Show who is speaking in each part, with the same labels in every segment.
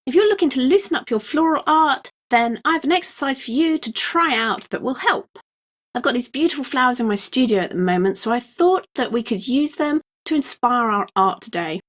Speaker 1: If you're looking to loosen up your floral art, then I have an exercise for you to try out that will help. I've got these beautiful flowers in my studio at the moment, so I thought that we could use them to inspire our art today.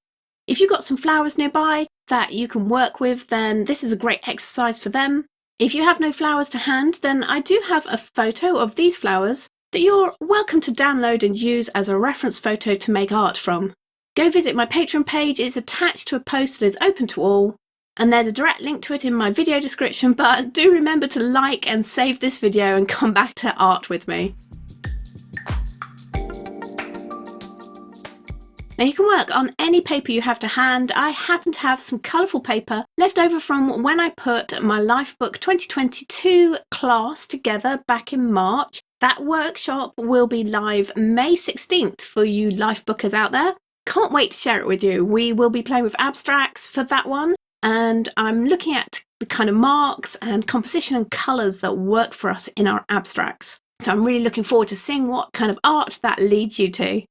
Speaker 1: If you've got some flowers nearby that you can work with, then this is a great exercise for them. If you have no flowers to hand, then I do have a photo of these flowers that you're welcome to download and use as a reference photo to make art from. Go visit my Patreon page. It's attached to a post that is open to all, and there's a direct link to it in my video description, but do remember to like and save this video and come back to art with me. Now you can work on any paper you have to hand. I happen to have some colourful paper left over from when I put my Lifebook 2022 class together back in March. That workshop will be live May 16th for you Lifebookers out there. Can't wait to share it with you. We will be playing with abstracts for that one, and I'm looking at the kind of marks and composition and colours that work for us in our abstracts. So I'm really looking forward to seeing what kind of art that leads you to.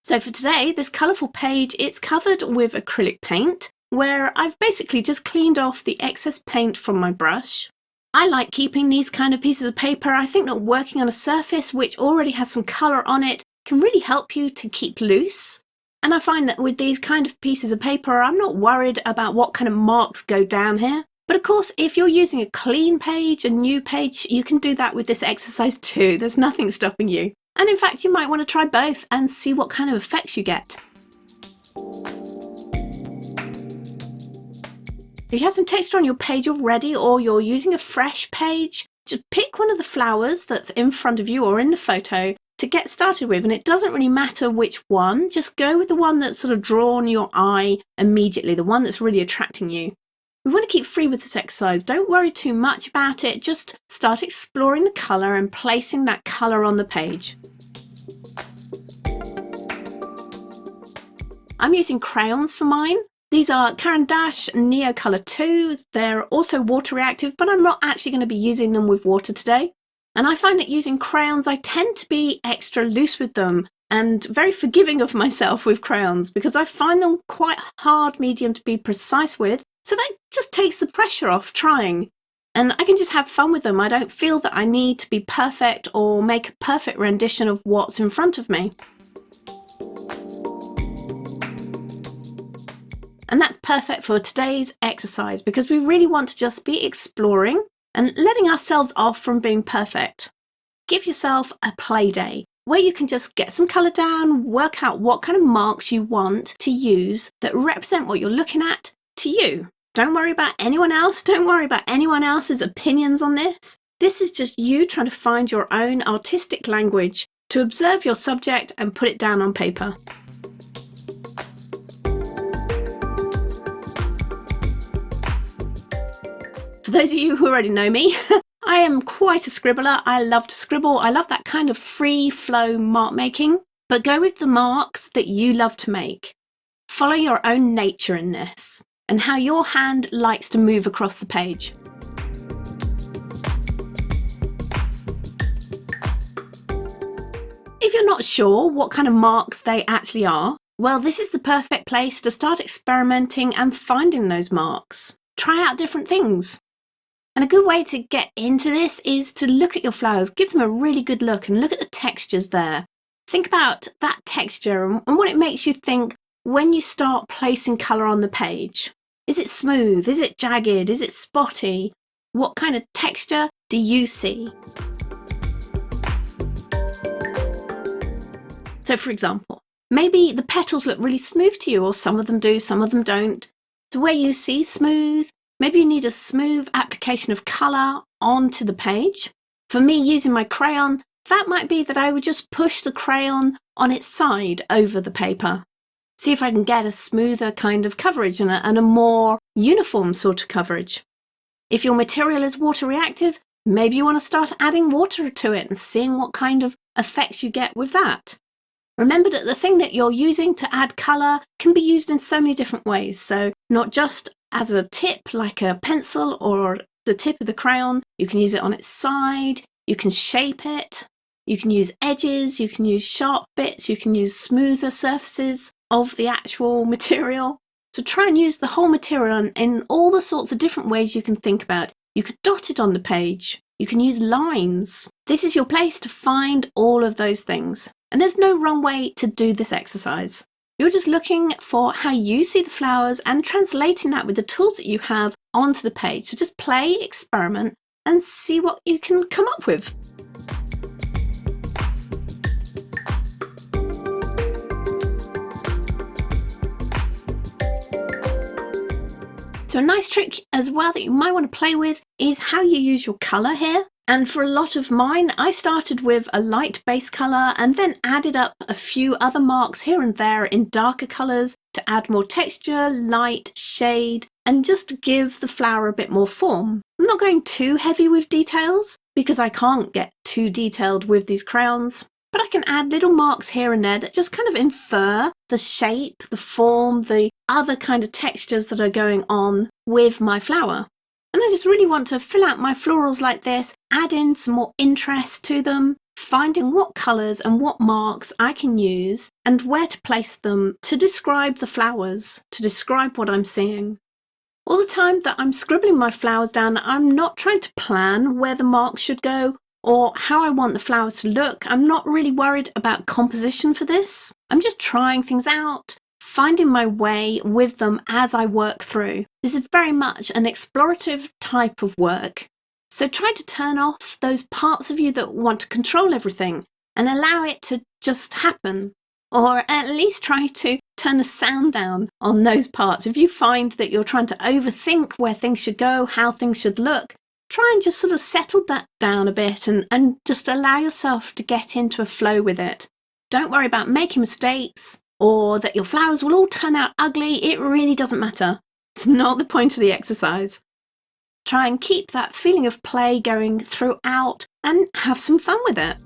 Speaker 1: So for today, this colourful page, it's covered with acrylic paint, where I've basically just cleaned off the excess paint from my brush. I like keeping these kind of pieces of paper. I think that working on a surface which already has some colour on it can really help you to keep loose. And I find that with these kind of pieces of paper, I'm not worried about what kind of marks go down here. But of course, if you're using a clean page, a new page, you can do that with this exercise too. There's nothing stopping you. And in fact, you might want to try both and see what kind of effects you get. If you have some texture on your page already, or you're using a fresh page, just pick one of the flowers that's in front of you or in the photo to get started with. And it doesn't really matter which one, just go with the one that's sort of drawn your eye immediately, the one that's really attracting you. We want to keep free with this exercise. Don't worry too much about it. Just start exploring the colour and placing that colour on the page. I'm using crayons for mine. These are Caran d'Ache Neo Colour 2. They're also water reactive, but I'm not actually going to be using them with water today. And I find that using crayons, I tend to be extra loose with them and very forgiving of myself with crayons because I find them quite hard medium to be precise with. So that just takes the pressure off trying. And I can just have fun with them. I don't feel that I need to be perfect or make a perfect rendition of what's in front of me. And that's perfect for today's exercise because we really want to just be exploring and letting ourselves off from being perfect. Give yourself a play day where you can just get some colour down, work out what kind of marks you want to use that represent what you're looking at to you. Don't worry about anyone else. Don't worry about anyone else's opinions on this. This is just you trying to find your own artistic language to observe your subject and put it down on paper. For those of you who already know me, I am quite a scribbler. I love to scribble. I love that kind of free flow mark making, but go with the marks that you love to make. Follow your own nature in this and how your hand likes to move across the page. If you're not sure what kind of marks they actually are, well, this is the perfect place to start experimenting and finding those marks. Try out different things. And a good way to get into this is to look at your flowers, give them a really good look and look at the textures there. Think about that texture and what it makes you think when you start placing colour on the page. Is it smooth? Is it jagged? Is it spotty? What kind of texture do you see? So for example, maybe the petals look really smooth to you, or some of them do, some of them don't. So where you see smooth, maybe you need a smooth application of colour onto the page. For me, using my crayon, that might be that I would just push the crayon on its side over the paper. See if I can get a smoother kind of coverage and a more uniform sort of coverage. If your material is water reactive, maybe you want to start adding water to it and seeing what kind of effects you get with that. Remember that the thing that you're using to add colour can be used in so many different ways. So not just as a tip like a pencil or the tip of the crayon, you can use it on its side, you can shape it, you can use edges, you can use sharp bits, you can use smoother surfaces of the actual material. So try and use the whole material in all the sorts of different ways you can think about. You could dot it on the page. You can use lines. This is your place to find all of those things. And there's no wrong way to do this exercise. You're just looking for how you see the flowers and translating that with the tools that you have onto the page. So just play, experiment, and see what you can come up with. So a nice trick as well that you might want to play with is how you use your colour here. And for a lot of mine, I started with a light base colour and then added up a few other marks here and there in darker colours to add more texture, light, shade, and just to give the flower a bit more form. I'm not going too heavy with details because I can't get too detailed with these crayons, but I can add little marks here and there that just kind of infer the shape, the form, the other kind of textures that are going on with my flower. And I just really want to fill out my florals like this, add in some more interest to them, finding what colours and what marks I can use and where to place them to describe the flowers, to describe what I'm seeing. All the time that I'm scribbling my flowers down, I'm not trying to plan where the marks should go or how I want the flowers to look. I'm not really worried about composition for this. I'm just trying things out, finding my way with them as I work through. This is very much an explorative type of work. So try to turn off those parts of you that want to control everything and allow it to just happen. Or at least try to turn the sound down on those parts. If you find that you're trying to overthink where things should go, how things should look, try and just sort of settle that down a bit and just allow yourself to get into a flow with it. Don't worry about making mistakes or that your flowers will all turn out ugly. It really doesn't matter. It's not the point of the exercise. Try and keep that feeling of play going throughout and have some fun with it.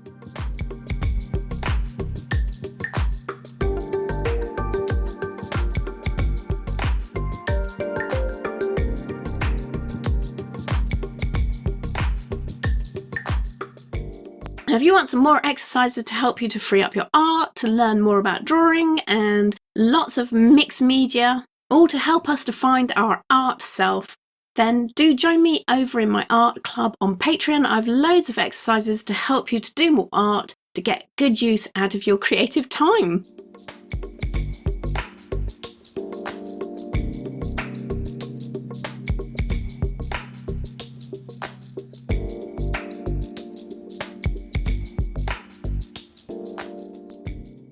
Speaker 1: Now, if you want some more exercises to help you to free up your art, to learn more about drawing and lots of mixed media, all to help us to find our art self, then do join me over in my art club on Patreon. I've loads of exercises to help you to do more art, to get good use out of your creative time.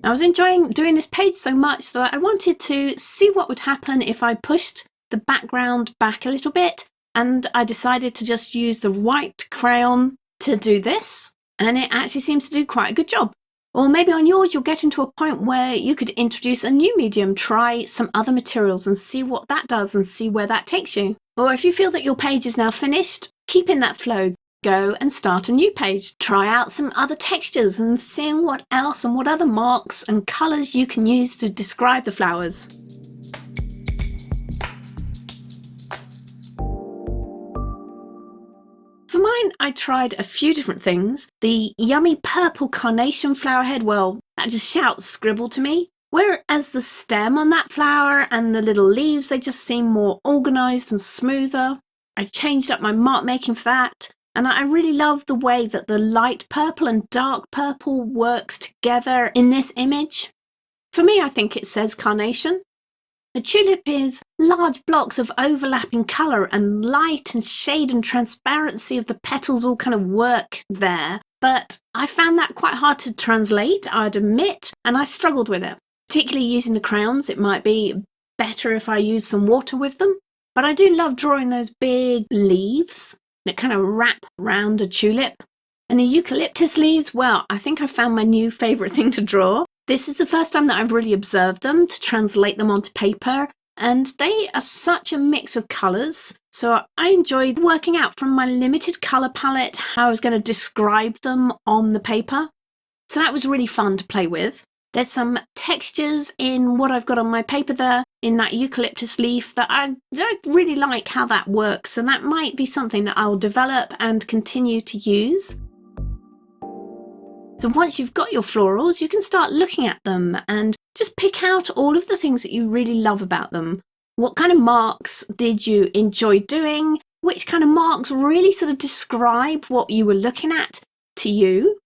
Speaker 1: I was enjoying doing this page so much that I wanted to see what would happen if I pushed the background back a little bit, and I decided to just use the white crayon to do this, and it actually seems to do quite a good job. Or maybe on yours you'll get into a point where you could introduce a new medium, try some other materials and see what that does and see where that takes you. Or if you feel that your page is now finished, keep in that flow. Go and start a new page. Try out some other textures and seeing what else and what other marks and colours you can use to describe the flowers. For mine, I tried a few different things. The yummy purple carnation flower head, well, that just shouts scribble to me. Whereas the stem on that flower and the little leaves, they just seem more organised and smoother. I changed up my mark making for that. And I really love the way that the light purple and dark purple works together in this image. For me, I think it says carnation. The tulip is large blocks of overlapping colour and light and shade and transparency of the petals all kind of work there. But I found that quite hard to translate, I'd admit, and I struggled with it. Particularly using the crayons, it might be better if I use some water with them. But I do love drawing those big leaves that kind of wrap around a tulip. And the eucalyptus leaves, well, I think I found my new favourite thing to draw. This is the first time that I've really observed them, to translate them onto paper, and they are such a mix of colours. So I enjoyed working out from my limited colour palette how I was going to describe them on the paper. So that was really fun to play with. There's some textures in what I've got on my paper there, in that eucalyptus leaf, that I really like how that works, and that might be something that I'll develop and continue to use. So once you've got your florals, you can start looking at them and just pick out all of the things that you really love about them. What kind of marks did you enjoy doing? Which kind of marks really sort of describe what you were looking at to you?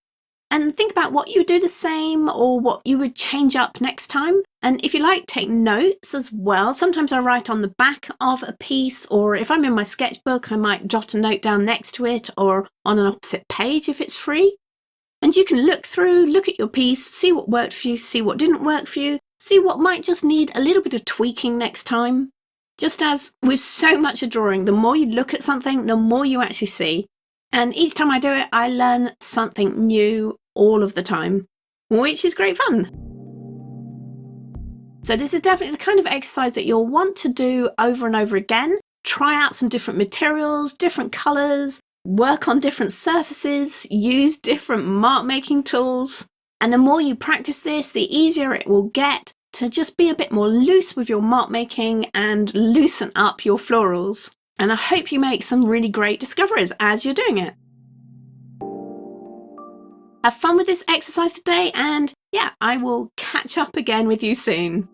Speaker 1: And think about what you would do the same or what you would change up next time. And if you like, take notes as well. Sometimes I write on the back of a piece, or if I'm in my sketchbook, I might jot a note down next to it or on an opposite page if it's free. And you can look through, look at your piece, see what worked for you, see what didn't work for you, see what might just need a little bit of tweaking next time. Just as with so much of drawing, the more you look at something, the more you actually see. And each time I do it, I learn something new all of the time, which is great fun. So this is definitely the kind of exercise that you'll want to do over and over again. Try out some different materials, different colours, work on different surfaces, use different mark making tools. And the more you practice this, the easier it will get to just be a bit more loose with your mark making and loosen up your florals. And I hope you make some really great discoveries as you're doing it. Have fun with this exercise today, and yeah, I will catch up again with you soon.